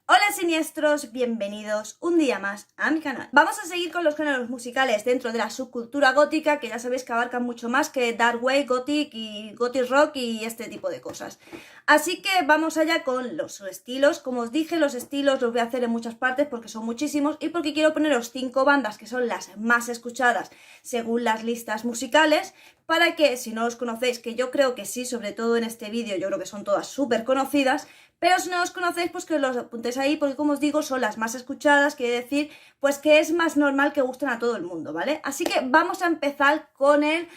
Hola siniestros, bienvenidos un día más a mi canal. Vamos a seguir con los géneros musicales dentro de la subcultura gótica, que ya sabéis que abarcan mucho más que Dark Wave, Gothic y Gothic Rock y este tipo de cosas. Así que vamos allá con los estilos. Como os dije, los estilos los voy a hacer en muchas partes porque son muchísimos y porque quiero poneros 5 bandas que son las más escuchadas según las listas musicales, para que si no os conocéis, que yo creo que sí, sobre todo en este vídeo, yo creo que son todas súper conocidas, pero si no os conocéis, pues que los apuntéis ahí, porque como os digo, son las más escuchadas, quiere decir, pues que es más normal que gusten a todo el mundo, ¿vale? Así que vamos a empezar con el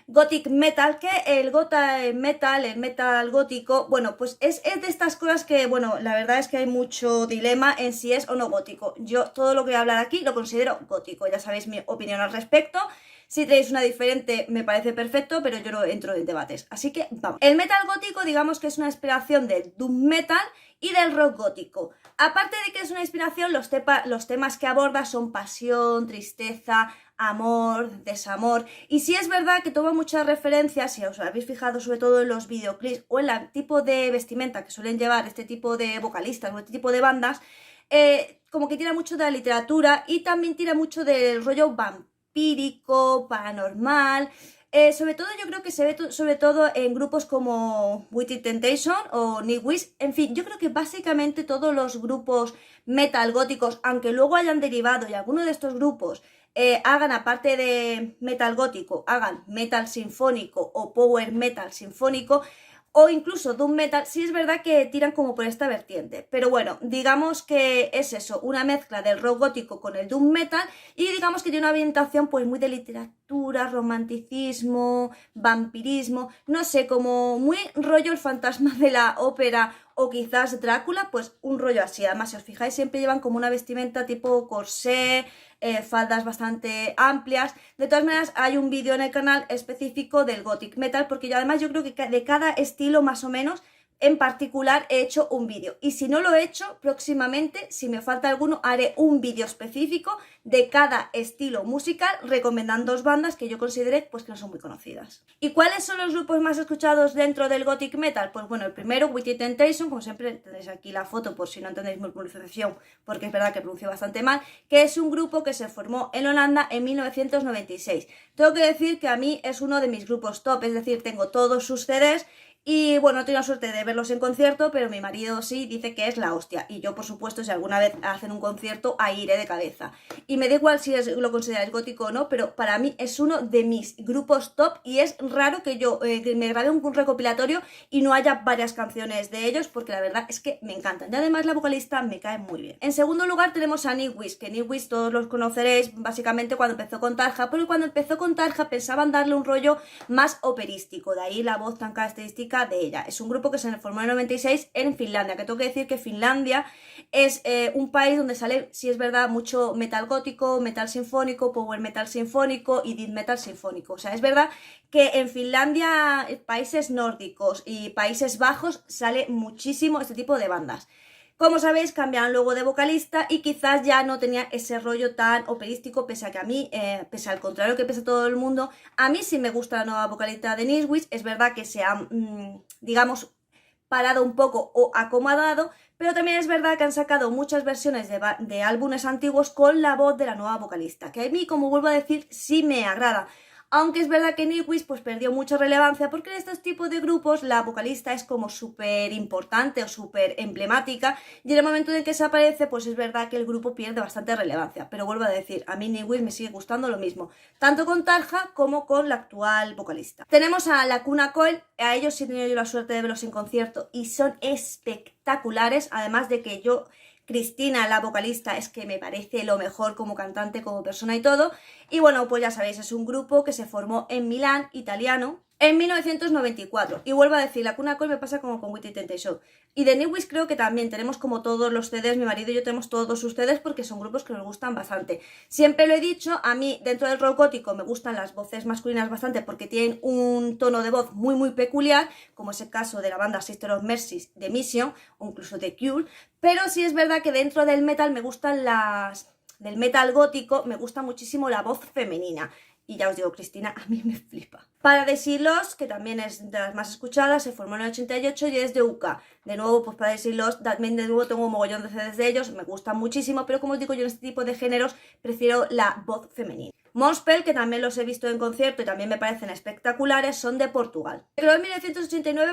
Gothic Metal, que el Gothic Metal, el metal gótico, bueno, pues es de estas cosas que, bueno, la verdad es que hay mucho dilema en si es o no gótico. Yo todo lo que voy a hablar aquí lo considero gótico, ya sabéis mi opinión al respecto. Si tenéis una diferente me parece perfecto, pero yo no entro en debates. Así que vamos. El metal gótico digamos que es una inspiración del doom metal y del rock gótico. Aparte de que es una inspiración, los temas que aborda son pasión, tristeza, amor, desamor. Y sí es verdad que toma muchas referencias, si os habéis fijado sobre todo en los videoclips o en el tipo de vestimenta que suelen llevar este tipo de vocalistas o este tipo de bandas, como que tira mucho de la literatura y también tira mucho del rollo vampírico, paranormal. Sobre todo yo creo que se ve sobre todo en grupos como Within Temptation o Nightwish. En fin, yo creo que básicamente todos los grupos metal góticos, aunque luego hayan derivado y algunos de estos grupos hagan, aparte de metal gótico, hagan metal sinfónico o power metal sinfónico, o incluso doom metal, sí es verdad que tiran como por esta vertiente. Pero bueno, digamos que es eso, una mezcla del rock gótico con el doom metal, y digamos que tiene una ambientación pues muy de literatura, romanticismo, vampirismo, no sé, como muy rollo el fantasma de la ópera o quizás Drácula, pues un rollo así. Además, si os fijáis, siempre llevan como una vestimenta tipo corsé, faldas bastante amplias. De todas maneras, hay un vídeo en el canal específico del Gothic Metal, porque yo además yo creo que de cada estilo más o menos en particular he hecho un vídeo, y si no lo he hecho, próximamente, si me falta alguno, haré un vídeo específico de cada estilo musical, recomendando dos bandas que yo considere pues que no son muy conocidas. ¿Y cuáles son los grupos más escuchados dentro del Gothic Metal? Pues bueno, el primero, Within Temptation, como siempre tenéis aquí la foto por si no entendéis mi pronunciación, porque es verdad que pronuncio bastante mal, que es un grupo que se formó en Holanda en 1996. Tengo que decir que a mí es uno de mis grupos top, es decir, tengo todos sus CDs. Y bueno, no tengo la suerte de verlos en concierto, pero mi marido sí dice que es la hostia. Y yo, por supuesto, si alguna vez hacen un concierto, ahí iré de cabeza. Y me da igual si lo consideráis gótico o no, pero para mí es uno de mis grupos top, y es raro que yo que me grabe un recopilatorio y no haya varias canciones de ellos, porque la verdad es que me encantan. Y además la vocalista me cae muy bien. En segundo lugar tenemos a Nightwish, que Nightwish todos los conoceréis básicamente cuando empezó con Tarja, pero cuando empezó con Tarja pensaban darle un rollo más operístico, de ahí la voz tan característica de ella. Es un grupo que se formó en el 96 en Finlandia, que tengo que decir que Finlandia es un país donde sale, si es verdad, mucho metal gótico, metal sinfónico, power metal sinfónico y death metal sinfónico. O sea, es verdad que en Finlandia, países nórdicos y Países Bajos, sale muchísimo este tipo de bandas. Como sabéis, cambiaron luego de vocalista y quizás ya no tenía ese rollo tan operístico, pese a que a mí, pese al contrario que pese a todo el mundo, a mí sí me gusta la nueva vocalista de Nightwish. Es verdad que se ha, digamos, parado un poco o acomodado, pero también es verdad que han sacado muchas versiones de álbumes antiguos con la voz de la nueva vocalista, que a mí, como vuelvo a decir, sí me agrada. Aunque es verdad que Nightwish pues perdió mucha relevancia, porque en estos tipos de grupos la vocalista es como súper importante o súper emblemática, y en el momento en el que desaparece pues es verdad que el grupo pierde bastante relevancia. Pero vuelvo a decir, a mí Nightwish me sigue gustando lo mismo, tanto con Tarja como con la actual vocalista. Tenemos a Lacuna Coil, a ellos sí he tenido yo la suerte de verlos en concierto y son espectaculares, además de que yo... Cristina, la vocalista, es que me parece lo mejor como cantante, como persona y todo. Y bueno, pues ya sabéis, es un grupo que se formó en Milán, italiano, en 1994. Y vuelvo a decir, Lacuna Coil me pasa como con Within Temptation. Y de Nightwish creo que también tenemos como todos los CDs, mi marido y yo tenemos todos sus CDs, porque son grupos que nos gustan bastante. Siempre lo he dicho, a mí dentro del rock gótico me gustan las voces masculinas bastante, porque tienen un tono de voz muy peculiar, como es el caso de la banda Sister of Mercy, de Mission o incluso de Cure. Pero sí es verdad que dentro del metal me gustan del metal gótico me gusta muchísimo la voz femenina. Y ya os digo, Cristina, a mí me flipa. Paradise Lost, que también es de las más escuchadas, se formó en el 88 y es de UK. De nuevo, pues Paradise Lost, también de nuevo tengo un mogollón de CDs de ellos, me gustan muchísimo, pero como os digo, yo en este tipo de géneros prefiero la voz femenina. Monspell, que también los he visto en concierto y también me parecen espectaculares, son de Portugal. Se creó en 1989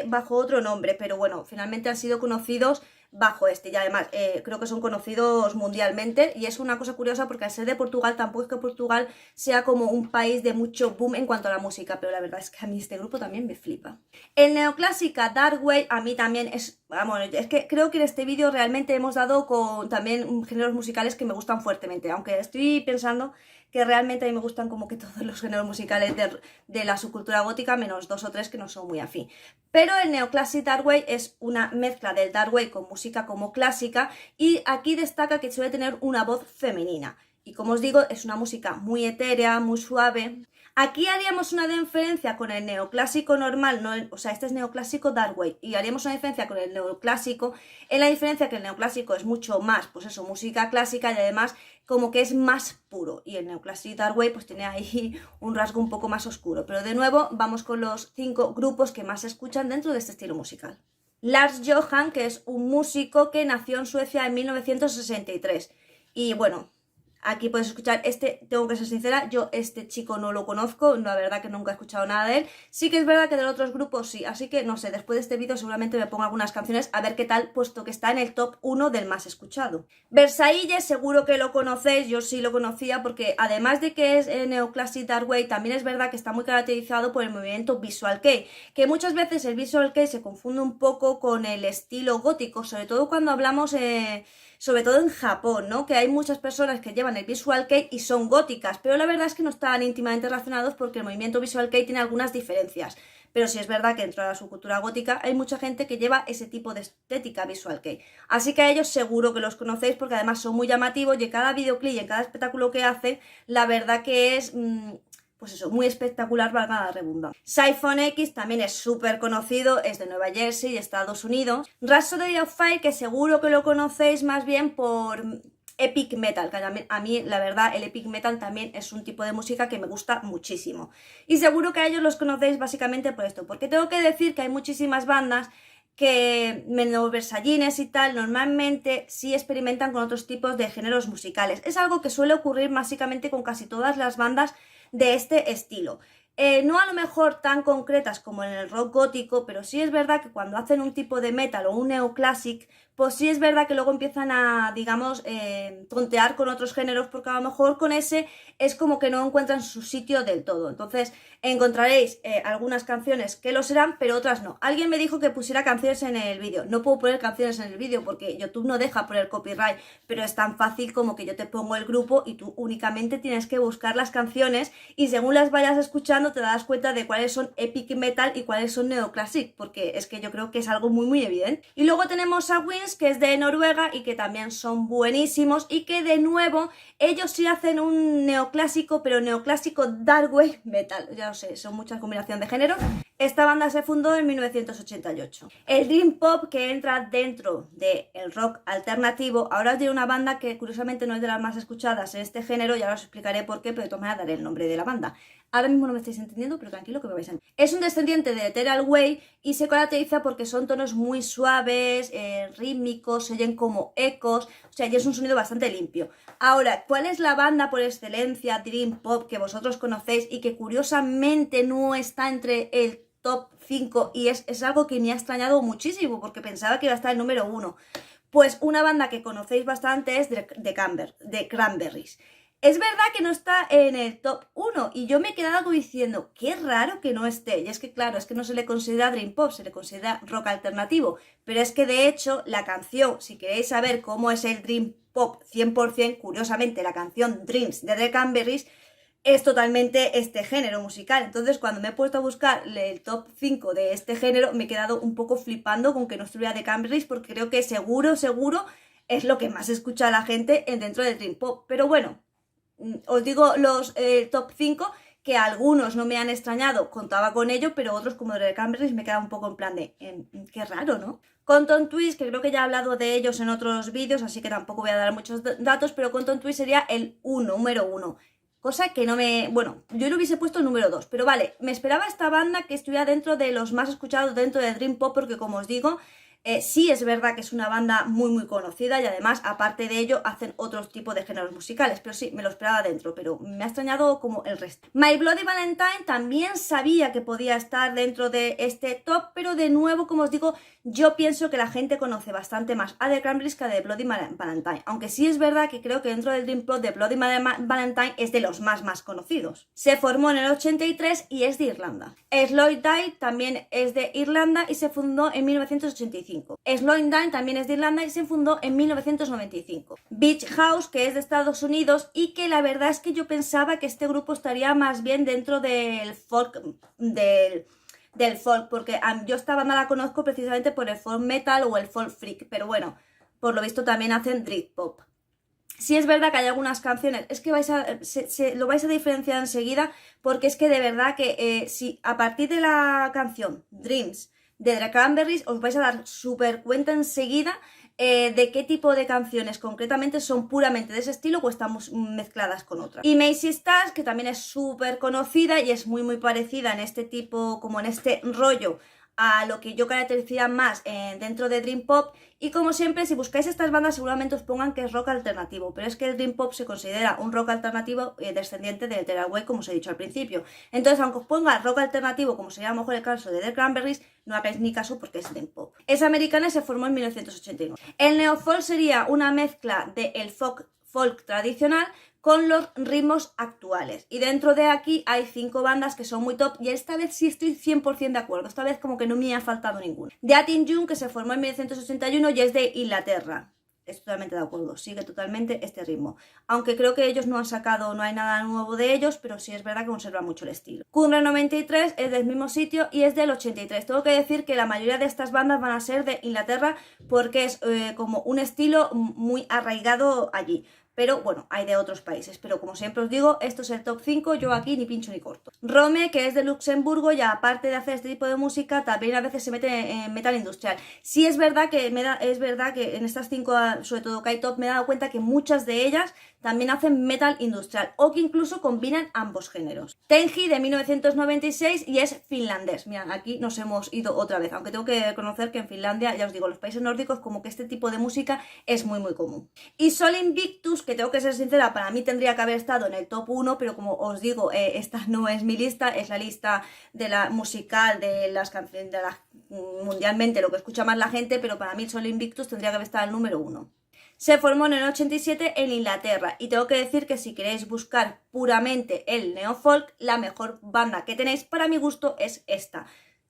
bajo otro nombre, pero bueno, finalmente han sido conocidos bajo este, y además creo que son conocidos mundialmente, y es una cosa curiosa porque al ser de Portugal tampoco es que Portugal sea como un país de mucho boom en cuanto a la música, pero la verdad es que a mí este grupo también me flipa. El neoclásica Dark Wave a mí también es, vamos, es que creo que en este vídeo realmente hemos dado con también géneros musicales que me gustan fuertemente, aunque estoy pensando que realmente a mí me gustan como que todos los géneros musicales de la subcultura gótica, menos 2 o 3 que no son muy afín. Pero el Neoclassic Dark Wave es una mezcla del Dark Wave con música como clásica, y aquí destaca que suele tener una voz femenina. Y como os digo, es una música muy etérea, muy suave. Aquí haríamos una diferencia con el neoclásico normal, no o sea, este es neoclásico Dark Wave, y haríamos una diferencia con el neoclásico, en la diferencia que el neoclásico es mucho más, pues eso, música clásica, y además como que es más puro, y el neoclásico Dark Wave pues tiene ahí un rasgo un poco más oscuro. Pero de nuevo vamos con los 5 grupos que más se escuchan dentro de este estilo musical. Lars Johan, que es un músico que nació en Suecia en 1963, y bueno, aquí podéis escuchar, tengo que ser sincera, yo este chico no lo conozco, la verdad que nunca he escuchado nada de él. Sí que es verdad que de los otros grupos sí, así que no sé, después de este vídeo seguramente me pongo algunas canciones a ver qué tal, puesto que está en el top 1 del más escuchado. Versailles, seguro que lo conocéis, yo sí lo conocía porque además de que es Neoclassic Dark Wave, también es verdad que está muy caracterizado por el movimiento Visual Kei, que muchas veces el Visual Kei se confunde un poco con el estilo gótico, sobre todo cuando hablamos sobre todo en Japón, ¿no? Que hay muchas personas que llevan el Visual Kei y son góticas, pero la verdad es que no están íntimamente relacionados porque el movimiento Visual Kei tiene algunas diferencias. Pero sí es verdad que dentro de la subcultura gótica hay mucha gente que lleva ese tipo de estética Visual Kei. Así que a ellos seguro que los conocéis porque además son muy llamativos, y en cada videoclip y en cada espectáculo que hacen, la verdad que es pues eso, muy espectacular, valga la redundancia. Siphon X también es súper conocido, es de Nueva Jersey, Estados Unidos. Rhapsody of Fire, que seguro que lo conocéis más bien por Epic Metal, que a mí la verdad el Epic Metal también es un tipo de música que me gusta muchísimo. Y seguro que a ellos los conocéis básicamente por esto, porque tengo que decir que hay muchísimas bandas que, menos Versallines y tal, normalmente sí experimentan con otros tipos de géneros musicales. Es algo que suele ocurrir básicamente con casi todas las bandas de este estilo. No a lo mejor tan concretas como en el rock gótico, pero sí es verdad que cuando hacen un tipo de metal o un neoclásic, pues sí es verdad que luego empiezan a, digamos, tontear con otros géneros, porque a lo mejor con ese es como que no encuentran su sitio del todo. Entonces encontraréis algunas canciones que lo serán, pero otras no. Alguien me dijo que pusiera canciones en el vídeo. No puedo poner canciones en el vídeo porque YouTube no deja poner copyright, pero es tan fácil como que yo te pongo el grupo y tú únicamente tienes que buscar las canciones, y según las vayas escuchando te das cuenta de cuáles son Epic Metal y cuáles son Neoclassic, porque es que yo creo que es algo muy muy evidente. Y luego tenemos a Wins, que es de Noruega y que también son buenísimos, y que de nuevo ellos sí hacen un neoclásico, pero neoclásico Dark Wave Metal. Ya lo sé, son muchas combinaciones de género. Esta banda se fundó en 1988. El Dream Pop, que entra dentro del rock alternativo. Ahora os diré una banda que curiosamente no es de las más escuchadas en este género, y ahora os explicaré por qué, pero de todas maneras daré el nombre de la banda. Ahora mismo no me estáis entendiendo, pero tranquilo que me vais a entender. Es un descendiente de Ethereal Wave y se caracteriza porque son tonos muy suaves, rítmicos, se oyen como ecos, o sea, y es un sonido bastante limpio. Ahora, ¿cuál es la banda por excelencia Dream Pop que vosotros conocéis y que curiosamente no está entre el top 5? Y es algo que me ha extrañado muchísimo porque pensaba que iba a estar el número 1. Pues una banda que conocéis bastante es de Cranberries. Es verdad que no está en el top 1 y yo me he quedado diciendo, qué raro que no esté. Y es que claro, es que no se le considera Dream Pop, se le considera rock alternativo. Pero es que de hecho la canción, si queréis saber cómo es el Dream Pop 100%, curiosamente la canción Dreams de The Cranberries es totalmente este género musical. Entonces cuando me he puesto a buscar el top 5 de este género me he quedado un poco flipando con que no estuviera The Cranberries, porque creo que seguro es lo que más escucha la gente dentro del Dream Pop. Pero bueno, os digo los top 5, que algunos no me han extrañado, contaba con ello, pero otros como The Cranberries me queda un poco en plan de qué raro, ¿no? Cotton Twist, que creo que ya he hablado de ellos en otros vídeos, así que tampoco voy a dar muchos datos, pero Cotton Twist sería el número 1. Cosa que no me... Bueno, yo le hubiese puesto el número 2, pero vale, me esperaba esta banda que estuviera dentro de los más escuchados dentro de Dream Pop, porque como os digo, sí es verdad que es una banda muy conocida y además, aparte de ello, hacen otros tipos de géneros musicales, pero sí, me lo esperaba dentro, pero me ha extrañado como el resto. My Bloody Valentine también sabía que podía estar dentro de este top, pero de nuevo, como os digo, yo pienso que la gente conoce bastante más a The Cranberries que a The Bloody Valentine, aunque sí es verdad que creo que dentro del Dream Pop The Bloody Valentine es de los más conocidos. Se formó en el 83 y es de Irlanda. Slow Die también es de Irlanda y se fundó en 1985. Slowing también es de Irlanda y se fundó en 1995. Beach House, que es de Estados Unidos y que la verdad es que yo pensaba que este grupo estaría más bien dentro del folk, del folk, porque yo esta banda la conozco precisamente por el folk metal o el folk freak, pero bueno, por lo visto también hacen Dream Pop. Sí es verdad que hay algunas canciones, es que lo vais a diferenciar enseguida, porque es que de verdad que si a partir de la canción Dreams de The Cranberries os vais a dar súper cuenta enseguida de qué tipo de canciones concretamente son puramente de ese estilo o están mezcladas con otras. Y Macy Stars, que también es súper conocida y es muy parecida en este tipo, como en este rollo, a lo que yo caracterizaría más dentro de Dream Pop. Y como siempre, si buscáis estas bandas seguramente os pongan que es rock alternativo, pero es que el Dream Pop se considera un rock alternativo descendiente del Tearaway, como os he dicho al principio. Entonces, aunque os ponga rock alternativo, como sería a lo mejor el caso de The Cranberries, no hagáis ni caso porque es Dream Pop. Es americana y se formó en 1989. El neofolk sería una mezcla del folk tradicional con los ritmos actuales. Y dentro de aquí hay 5 bandas que son muy top y esta vez sí estoy 100% de acuerdo. Esta vez como que no me ha faltado ninguna. The Atin June, que se formó en 1981 y es de Inglaterra. Estoy totalmente de acuerdo, sigue totalmente este ritmo. Aunque creo que ellos no han sacado, no hay nada nuevo de ellos, pero sí es verdad que conserva mucho el estilo. Cumbre 93 es del mismo sitio y es del 83. Tengo que decir que la mayoría de estas bandas van a ser de Inglaterra porque es como un estilo muy arraigado allí. Pero bueno, hay de otros países. Pero como siempre os digo, esto es el top 5, yo aquí ni pincho ni corto. Rome, que es de Luxemburgo, y aparte de hacer este tipo de música, también a veces se mete en metal industrial. Sí es verdad que en estas 5, sobre todo que hay top, me he dado cuenta que muchas de ellas también hacen metal industrial o que incluso combinan ambos géneros. Tenji de 1996 y es finlandés. Mirad, aquí nos hemos ido otra vez, aunque tengo que reconocer que en Finlandia, ya os digo, los países nórdicos como que este tipo de música es muy común. Y Sol Invictus, que tengo que ser sincera, para mí tendría que haber estado en el top 1, pero como os digo, esta no es mi lista, es la lista de la musical de las canciones mundialmente, lo que escucha más la gente, pero para mí Sol Invictus tendría que haber estado el número 1. Se formó en el 87 en Inglaterra y tengo que decir que si queréis buscar puramente el neofolk, la mejor banda que tenéis para mi gusto es esta.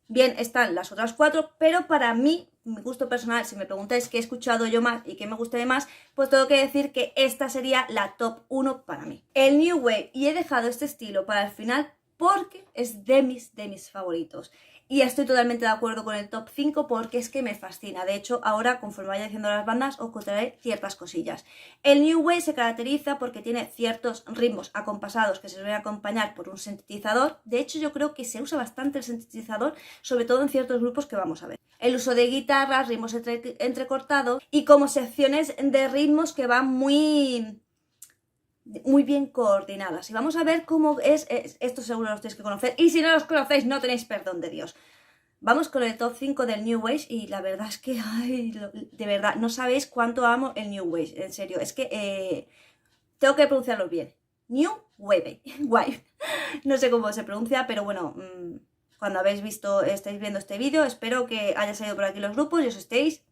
Bien, están las otras 4, pero para mí, mi gusto personal, si me preguntáis qué he escuchado yo más y qué me gusta de más, pues tengo que decir que esta sería la top 1 para mí. El New Wave, y he dejado este estilo para el final porque es de mis favoritos. Y estoy totalmente de acuerdo con el top 5 porque es que me fascina. De hecho, ahora, conforme vaya diciendo las bandas, os contaré ciertas cosillas. El New Wave se caracteriza porque tiene ciertos ritmos acompasados que se suelen acompañar por un sintetizador. De hecho, yo creo que se usa bastante el sintetizador, sobre todo en ciertos grupos que vamos a ver. El uso de guitarras, ritmos entrecortados y como secciones de ritmos que van muy bien coordinadas. Y vamos a ver cómo es esto seguro los tenéis que conocer. Y si no los conocéis, no tenéis perdón de Dios. Vamos con el top 5 del New Wave y la verdad es que, ay, de verdad, no sabéis cuánto amo el New Wave. En serio, es que tengo que pronunciarlo bien. New Wave. Wave. No sé cómo se pronuncia, pero bueno, cuando estáis viendo este vídeo, espero que haya salido por aquí los grupos y os estéis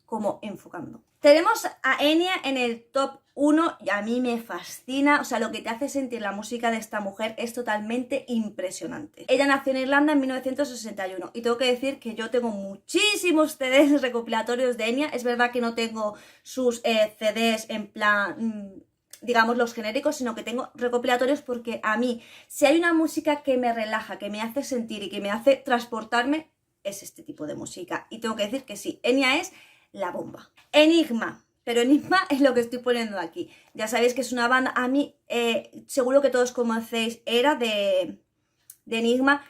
como enfocando. Tenemos a Enya en el top 1 y a mí me fascina, o sea, lo que te hace sentir la música de esta mujer es totalmente impresionante. Ella nació en Irlanda en 1961 y tengo que decir que yo tengo muchísimos CDs recopilatorios de Enya. Es verdad que no tengo sus CDs en plan, digamos, los genéricos, sino que tengo recopilatorios porque a mí, si hay una música que me relaja, que me hace sentir y que me hace transportarme, es este tipo de música. Y tengo que decir que sí, Enya es la bomba. Enigma, pero Enigma es lo que estoy poniendo aquí. Ya sabéis que es una banda, a mí seguro que todos conocéis, era de Enigma.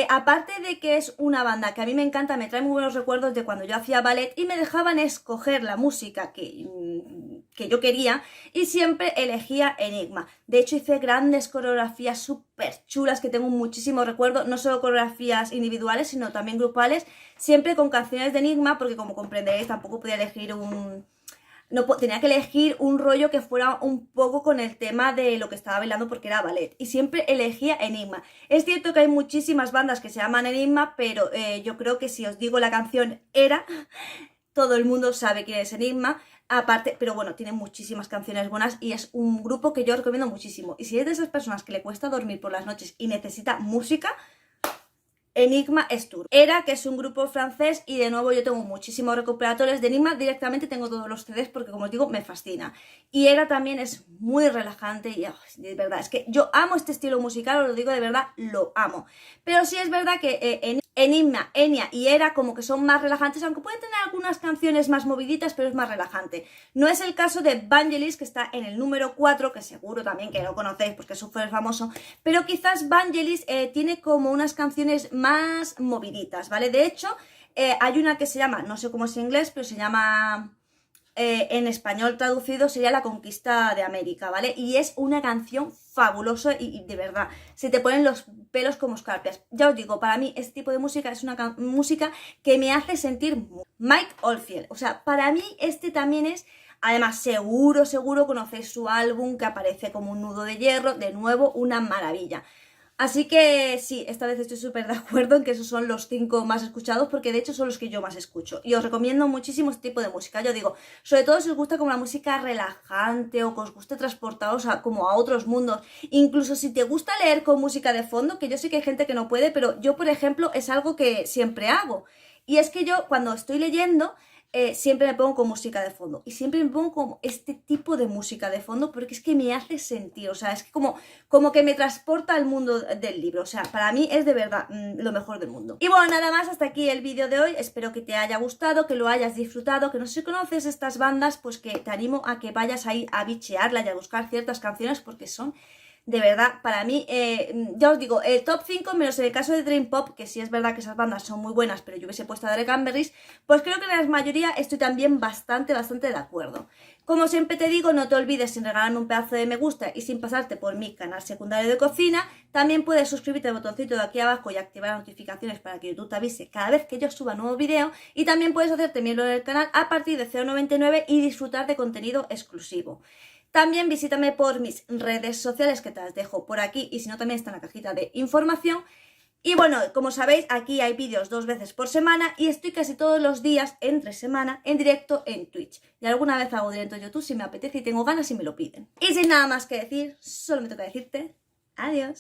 Aparte de que es una banda que a mí me encanta, me trae muy buenos recuerdos de cuando yo hacía ballet y me dejaban escoger la música que que yo quería, y siempre elegía Enigma. De hecho, hice grandes coreografías súper chulas que tengo muchísimo recuerdo, no solo coreografías individuales, sino también grupales, siempre con canciones de Enigma, porque como comprenderéis tampoco podía elegir tenía que elegir un rollo que fuera un poco con el tema de lo que estaba bailando, porque era ballet, y siempre elegía Enigma. Es cierto que hay muchísimas bandas que se llaman Enigma, pero yo creo que si os digo la canción Era, todo el mundo sabe quién es Enigma. Aparte, pero bueno, tiene muchísimas canciones buenas y es un grupo que yo recomiendo muchísimo. Y si eres de esas personas que le cuesta dormir por las noches y necesita música, Enigma es tu. Era, que es un grupo francés, y de nuevo yo tengo muchísimos recopilatorios de Enigma, directamente tengo todos los CDs porque, como os digo, me fascina. Y Era también es muy relajante y de verdad, es que yo amo este estilo musical, os lo digo de verdad, lo amo. Pero sí es verdad que Enigma, Enya y Era como que son más relajantes, aunque pueden tener algunas canciones más moviditas, pero es más relajante. No es el caso de Vangelis, que está en el número 4, que seguro también que lo conocéis porque es súper famoso, pero quizás Vangelis tiene como unas canciones más moviditas, ¿vale? De hecho, hay una que se llama, no sé cómo es en inglés, pero se llama... en español traducido sería La Conquista de América, ¿vale? Y es una canción fabulosa y de verdad, se te ponen los pelos como escarpias. Ya os digo, para mí este tipo de música es una música que me hace sentir Mike Oldfield. O sea, para mí este también es... Además, seguro conocéis su álbum, que aparece como un nudo de hierro. De nuevo, una maravilla. Así que sí, esta vez estoy súper de acuerdo en que esos son los 5 más escuchados, porque de hecho son los que yo más escucho. Y os recomiendo muchísimo este tipo de música. Yo digo, sobre todo si os gusta como la música relajante o que os guste transportaros como a otros mundos. Incluso si te gusta leer con música de fondo, que yo sé que hay gente que no puede, pero yo, por ejemplo, es algo que siempre hago. Y es que yo, cuando estoy leyendo... siempre me pongo con música de fondo, y siempre me pongo como este tipo de música de fondo porque es que me hace sentir, o sea, es que como que me transporta al mundo del libro. O sea, para mí es de verdad lo mejor del mundo. Y bueno, nada más, hasta aquí el vídeo de hoy. Espero que te haya gustado, que lo hayas disfrutado, que no sé si conoces estas bandas, pues que te animo a que vayas ahí a bichearlas y a buscar ciertas canciones, porque son... De verdad, para mí, ya os digo, el top 5, menos en el caso de Dream Pop, que sí es verdad que esas bandas son muy buenas, pero yo hubiese puesto a The Cranberries, pues creo que en la mayoría estoy también bastante de acuerdo. Como siempre te digo, no te olvides, sin regalarme un pedazo de me gusta y sin pasarte por mi canal secundario de cocina, también puedes suscribirte al botoncito de aquí abajo y activar las notificaciones para que YouTube te avise cada vez que yo suba nuevo vídeo, y también puedes hacerte miembro del canal a partir de 0,99 y disfrutar de contenido exclusivo. También visítame por mis redes sociales, que te las dejo por aquí, y si no también está en la cajita de información. Y bueno, como sabéis, aquí hay vídeos 2 veces por semana y estoy casi todos los días, entre semana, en directo en Twitch. Y alguna vez hago directo en YouTube si me apetece y tengo ganas y me lo piden. Y sin nada más que decir, solo me toca decirte adiós.